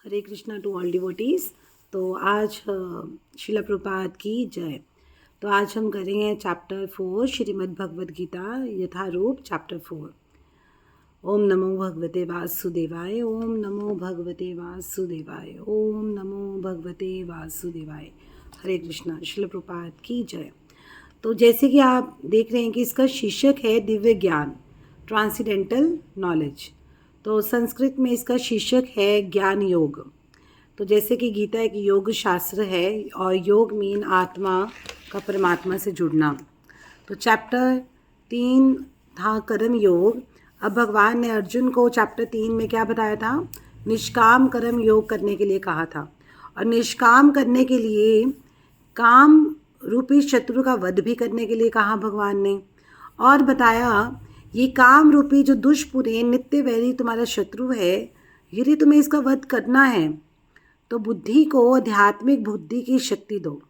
Hare Krishna to all devotees. तो आज शिला प्रभुपाद की जय। तो आज हम करेंगे चैप्टर 4 श्रीमद् भगवद गीता यथारूप चैप्टर 4। ओम नमो भगवते वासुदेवाय, ओम नमो भगवते वासुदेवाय, ओम नमो भगवते वासुदेवाय। हरे कृष्णा। शिला प्रभुपाद की जय। तो जैसे कि आप देख रहे हैं कि इसका शीर्षक है दिव्य ज्ञान, ट्रांसेंडेंटल नॉलेज। तो संस्कृत में इसका शीर्षक है ज्ञान योग। तो जैसे कि गीता एक योग शास्त्र है और योग मीन आत्मा का परमात्मा से जुड़ना। तो चैप्टर 3 था कर्म योग। अब भगवान ने अर्जुन को चैप्टर 3 में क्या बताया था? निष्काम कर्म योग करने के लिए कहा था। और निष्काम करने के लिए काम रूपी शत्रु का वध भी करने के लिए कहा भगवान ने। और बताया ये काम रूपी जो दुष्पुरे नित्य वैरी तुम्हारा शत्रु है, यदि तुम्हें इसका वध करना है तो बुद्धि को आध्यात्मिक बुद्धि की शक्ति दो,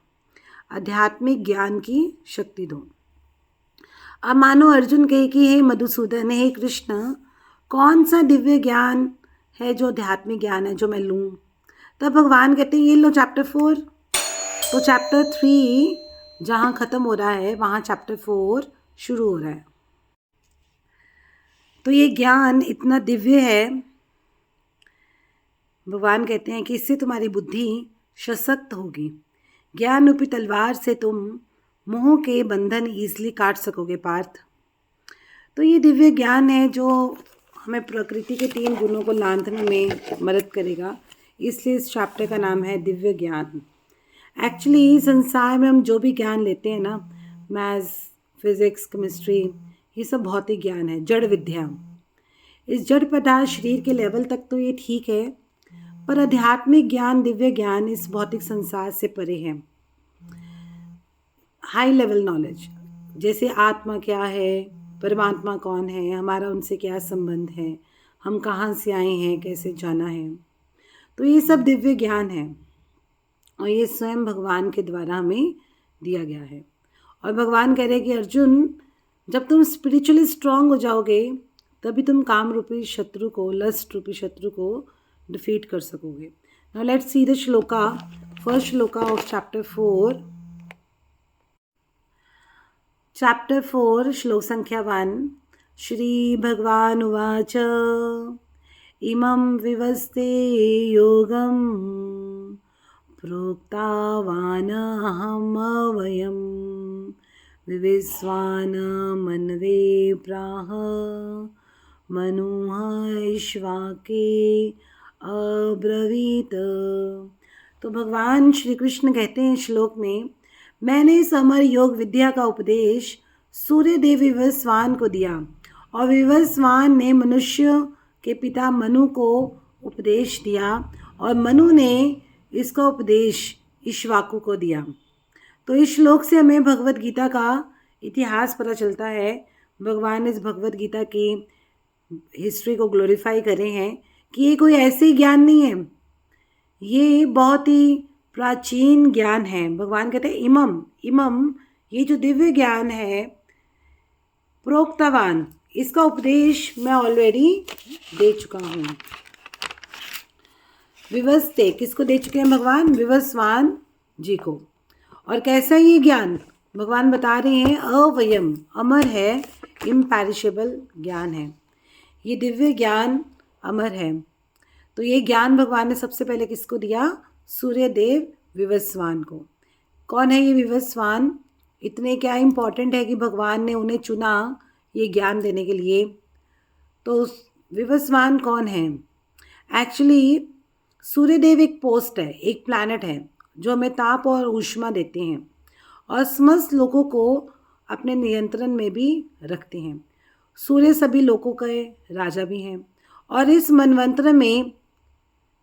आध्यात्मिक ज्ञान की शक्ति दो। अब मानो अर्जुन कहे कि हे मधुसूदन, हे कृष्ण, कौन सा दिव्य ज्ञान है जो आध्यात्मिक ज्ञान है जो मैं लूँ? तब भगवान कहते हैं ये लो चैप्टर 4। तो चैप्टर 3 जहाँ ख़त्म हो रहा है वहाँ चैप्टर 4 शुरू हो रहा है। तो ये ज्ञान इतना दिव्य है, भगवान कहते हैं कि इससे तुम्हारी बुद्धि सशक्त होगी। ज्ञान रूपी तलवार से तुम मोह के बंधन ईजिली काट सकोगे पार्थ। तो ये दिव्य ज्ञान है जो हमें प्रकृति के 3 गुणों को लांघने में मदद करेगा। इसलिए इस चैप्टर का नाम है दिव्य ज्ञान। एक्चुअली संसार में हम जो भी ज्ञान लेते हैं ना, मैथ्स, फिज़िक्स, केमिस्ट्री, ये सब भौतिक ज्ञान है, जड़ विद्या। इस जड़ पदार्थ शरीर के लेवल तक तो ये ठीक है, पर आध्यात्मिक ज्ञान, दिव्य ज्ञान इस भौतिक संसार से परे है। हाई लेवल नॉलेज, जैसे आत्मा क्या है, परमात्मा कौन है, हमारा उनसे क्या संबंध है, हम कहाँ से आए हैं, कैसे जाना है। तो ये सब दिव्य ज्ञान है और ये स्वयं भगवान के द्वारा हमें दिया गया है। और भगवान कह रहे हैं कि अर्जुन, जब तुम स्पिरिचुअली स्ट्रांग हो जाओगे तभी तुम काम रूपी शत्रु को, लस्ट रूपी शत्रु को डिफीट कर सकोगे। Now let's see the shloka. First shloka of chapter 4। Chapter 4 श्लोक संख्या 1। श्री भगवान उवाच इमं विवस्ते योगं प्रोक्तावानहमव्ययं विविस्वान् मनवे प्राह मनुः ईश्वाके अब्रवीत। तो भगवान श्री कृष्ण कहते हैं श्लोक में, मैंने इस अमर योग विद्या का उपदेश सूर्य देव विवस्वान को दिया और विवस्वान ने मनुष्य के पिता मनु को उपदेश दिया और मनु ने इसका उपदेश इक्ष्वाकु को दिया। तो इस श्लोक से हमें भगवद गीता का इतिहास पता चलता है। भगवान इस भगवद गीता की हिस्ट्री को ग्लोरीफाई करे हैं कि ये कोई ऐसे ज्ञान नहीं है, ये बहुत ही प्राचीन ज्ञान है। भगवान कहते हैं इमम, इमम ये जो दिव्य ज्ञान है, प्रोक्तवान, इसका उपदेश मैं ऑलरेडी दे चुका हूँ। विवस्ते किसको दे चुके हैं भगवान? विवस्वान जी को। और कैसा ये ज्ञान? भगवान बता रहे हैं अवयम, अमर है, इम्पैरिशेबल ज्ञान है। ये दिव्य ज्ञान अमर है। तो ये ज्ञान भगवान ने सबसे पहले किसको दिया? सूर्य देव विवस्वान को। कौन है ये विवस्वान? इतने क्या इम्पॉर्टेंट है कि भगवान ने उन्हें चुना ये ज्ञान देने के लिए। तो विवस्वान कौन है? एक्चुअली सूर्यदेव एक पोस्ट है, एक प्लैनेट है जो हमें ताप और ऊष्मा देते हैं और समस्त लोगों को अपने नियंत्रण में भी रखते हैं। सूर्य सभी लोगों के राजा भी हैं। और इस मनवंतर में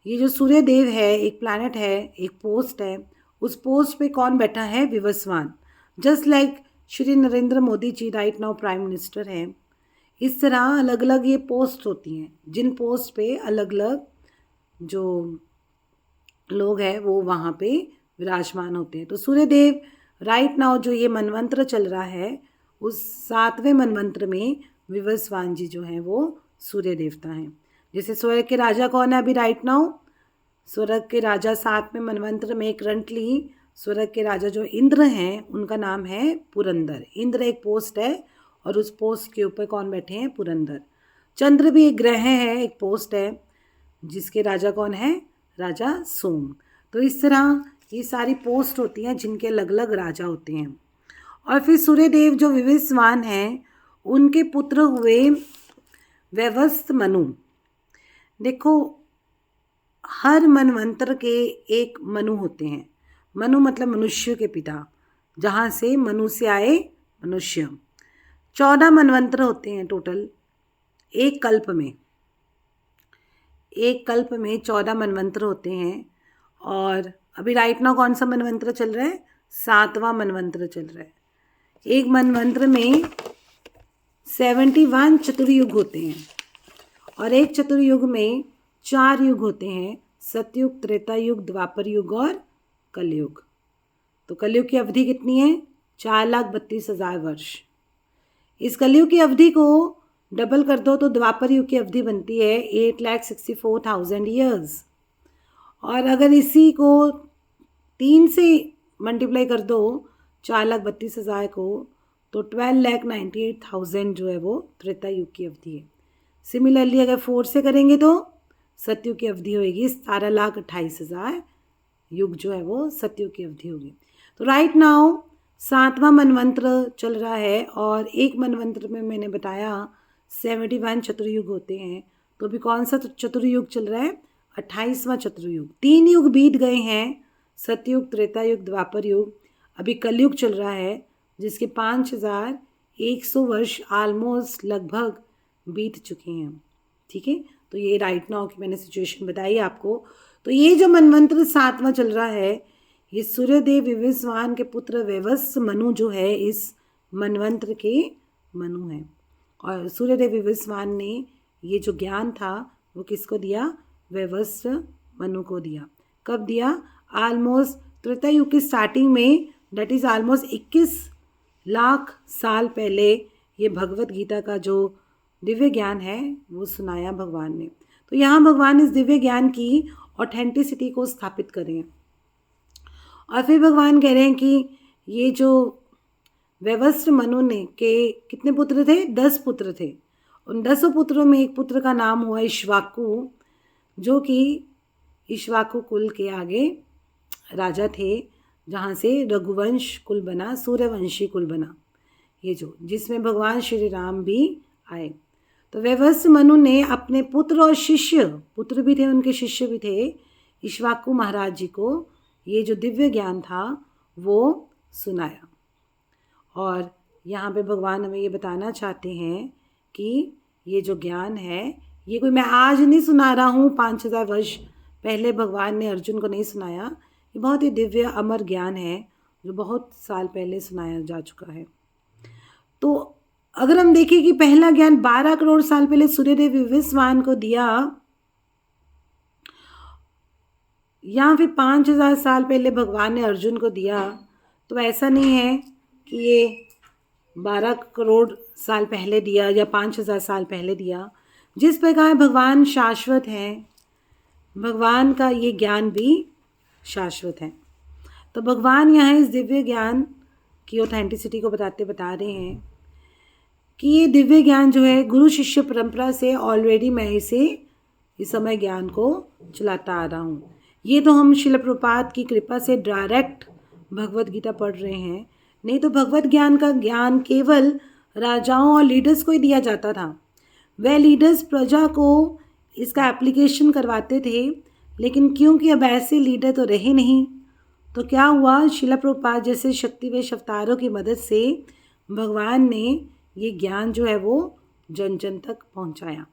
ये जो सूर्य देव है, एक प्लैनेट है, एक पोस्ट है, उस पोस्ट पे कौन बैठा है? Vivasvan. Just like Shri Narendra Modi ji right now prime minister हैं, इस तरह अलग अलग ये पोस्ट होती हैं, जिन पोस्ट पे अलग अलग जो लोग हैं वो वहाँ पे विराजमान होते हैं। तो सूर्य देव राइट नाउ जो ये मनवंत्र चल रहा है, उस 7वें मनवंत्र में विवस्वान जी जो हैं वो सूर्य देवता हैं। जैसे सूर्य के राजा कौन है अभी राइट नाउ? स्वर्ग के राजा 7वें मनवंतर में करंटली स्वर्ग के राजा जो इंद्र हैं उनका नाम है पुरंदर। इंद्र एक पोस्ट है और उस पोस्ट के ऊपर कौन बैठे हैं? पुरंदर। चंद्र भी एक ग्रह है, एक पोस्ट है, जिसके राजा कौन है? राजा सोम। तो इस तरह ये सारी पोस्ट होती हैं जिनके अलग अलग राजा होते हैं। और फिर सूर्यदेव जो विवस्वान हैं उनके पुत्र हुए वैवस्वत मनु। देखो, हर मनवंतर के एक मनु होते हैं। मनु मतलब मनुष्य के पिता, जहाँ से मनु से आए मनुष्य। 14 मनवंतर होते हैं टोटल एक कल्प में। एक कल्प में 14 मनवंतर होते हैं। और अभी राइट नाउ कौन सा मनवंतर चल रहा है? 7वां मनवंतर चल रहा है। एक मनवंतर में 71 चतुर्युग होते हैं और एक चतुर्युग में 4 युग होते हैं, सतयुग, त्रेता युग, द्वापर युग और कलयुग। तो कलयुग की अवधि कितनी है? 4,32,000 वर्ष। इस कलयुग की अवधि को डबल कर दो तो द्वापर युग की अवधि बनती है 8,64,000 ईयर्स। और अगर इसी को 3 से मल्टीप्लाई कर दो 4,32,000 को, तो 12,98,000 जो है वो त्रेता युग की अवधि है। सिमिलरली अगर 4 से करेंगे तो सतयुग की अवधि होगी 17,28,000 युग जो है वो सतयुग की अवधि होगी। तो राइट नाउ 7वां मनवंतर चल रहा है और एक मनवंतर में मैंने बताया 71 चतुर्युग होते हैं। तो अभी कौन सा चतुर्युग चल रहा है? 28वां चतुर्युग। 3 युग बीत गए हैं, सतयुग, त्रेता युग, द्वापर युग। अभी कलयुग चल रहा है जिसके 5,100 वर्ष ऑलमोस्ट लगभग बीत चुके हैं। ठीक है, तो ये राइट नाउ की मैंने सिचुएशन बताई आपको। तो ये जो मनवंतर 7वां चल रहा है, ये सूर्यदेव विवस्वान के पुत्र वैवस्वत मनु जो है इस मनवंतर के मनु हैं। और सूर्यदेव विवस्वान ने ये जो ज्ञान था वो किसको दिया? वैवस्वत मनु को दिया। कब दिया? ऑलमोस्ट त्रेता युग की स्टार्टिंग में, डेट इज़ ऑलमोस्ट 21 लाख साल पहले ये भगवत गीता का जो दिव्य ज्ञान है वो सुनाया भगवान ने। तो यहाँ भगवान इस दिव्य ज्ञान की ऑथेंटिसिटी को स्थापित करें। और फिर भगवान कह रहे हैं कि ये जो वैवस्वत मनु ने के कितने पुत्र थे? 10 पुत्र थे। उन 10 पुत्रों में एक पुत्र का नाम हुआ इक्ष्वाकु, जो कि इक्ष्वाकु कुल के आगे राजा थे, जहाँ से रघुवंश कुल बना, सूर्यवंशी कुल बना, ये जो जिसमें भगवान श्री राम भी आए। तो वैवस्वत मनु ने अपने पुत्र और शिष्य, पुत्र भी थे उनके शिष्य भी थे, इक्ष्वाकु महाराज जी को ये जो दिव्य ज्ञान था वो सुनाया। और यहाँ पे भगवान हमें ये बताना चाहते हैं कि ये जो ज्ञान है ये कोई मैं आज नहीं सुना रहा हूँ, 5,000 वर्ष पहले भगवान ने अर्जुन को नहीं सुनाया। ये बहुत ही दिव्य अमर ज्ञान है जो बहुत साल पहले सुनाया जा चुका है। तो अगर हम देखें कि पहला ज्ञान 12 करोड़ साल पहले सूर्यदेव विवस्वान को दिया, या फिर 5,000 साल पहले भगवान ने अर्जुन को दिया, तो ऐसा नहीं है कि ये 12 करोड़ साल पहले दिया या 5,000 साल पहले दिया। जिस प्रकार भगवान शाश्वत हैं, भगवान का ये ज्ञान भी शाश्वत है। तो भगवान यहाँ इस दिव्य ज्ञान की ऑथेंटिसिटी को बता रहे हैं कि ये दिव्य ज्ञान जो है गुरु शिष्य परंपरा से ऑलरेडी मैं इसे इस समय ज्ञान को चलाता आ रहा हूँ। ये तो हम श्रील प्रभुपाद की कृपा से डायरेक्ट भगवत गीता पढ़ रहे हैं, नहीं तो भगवत ज्ञान का ज्ञान केवल राजाओं और लीडर्स को ही दिया जाता था। वह लीडर्स प्रजा को इसका एप्लीकेशन करवाते थे, लेकिन क्योंकि अब ऐसे लीडर तो रहे नहीं, तो क्या हुआ, श्रील प्रभुपाद जैसे शक्तिवेश अवतारों की मदद से भगवान ने ये ज्ञान जो है वो जन जन तक पहुंचाया।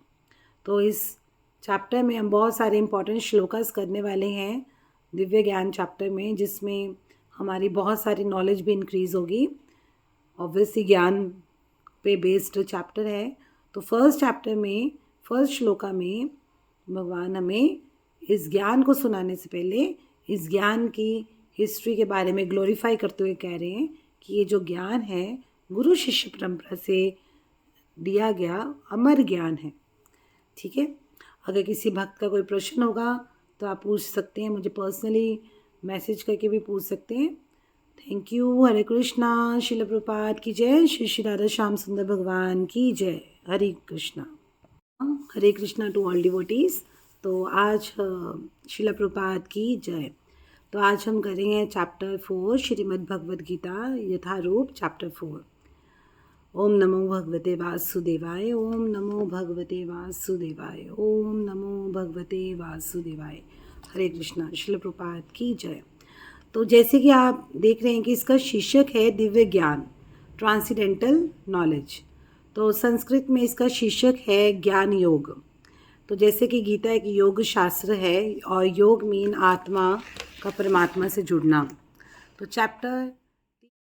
तो इस चैप्टर में हम बहुत सारे इंपॉर्टेंट श्लोकास करने वाले हैं दिव्य ज्ञान चैप्टर में, जिसमें हमारी बहुत सारी नॉलेज भी इंक्रीज़ होगी। ऑब्वियसली ज्ञान पे बेस्ड चैप्टर है। तो फर्स्ट चैप्टर में फर्स्ट श्लोका में भगवान हमें इस ज्ञान को सुनाने से पहले इस ज्ञान की हिस्ट्री के बारे में ग्लोरीफाई करते हुए कह रहे हैं कि ये जो ज्ञान है गुरु शिष्य परंपरा से दिया गया अमर ज्ञान है। ठीक है, अगर किसी भक्त का कोई प्रश्न होगा तो आप पूछ सकते हैं, मुझे पर्सनली मैसेज करके भी पूछ सकते हैं। Thank you. हरे कृष्णा। शिला प्रभुपाद की जय। श्री श्री राधा श्याम सुंदर भगवान की जय। हरे कृष्णा। हरे कृष्णा टू ऑल डिवोटीज। तो आज शिला प्रभुपाद की जय। तो आज हम करेंगे चैप्टर 4 श्रीमद् भगवद गीता यथारूप चैप्टर 4। ओम नमो भगवते वासुदेवाय। ओम नमो भगवते वासुदेवाय। ओम नमो भगवते वासुदेवाय। हरे कृष्णा। शिला प्रभुपाद की जय। तो जैसे कि आप देख रहे हैं कि इसका शीर्षक है दिव्य ज्ञान, ट्रांसीडेंटल नॉलेज। तो संस्कृत में इसका शीर्षक है ज्ञान योग। तो जैसे कि गीता एक योग शास्त्र है और योग मीन आत्मा का परमात्मा से जुड़ना। तो चैप्टर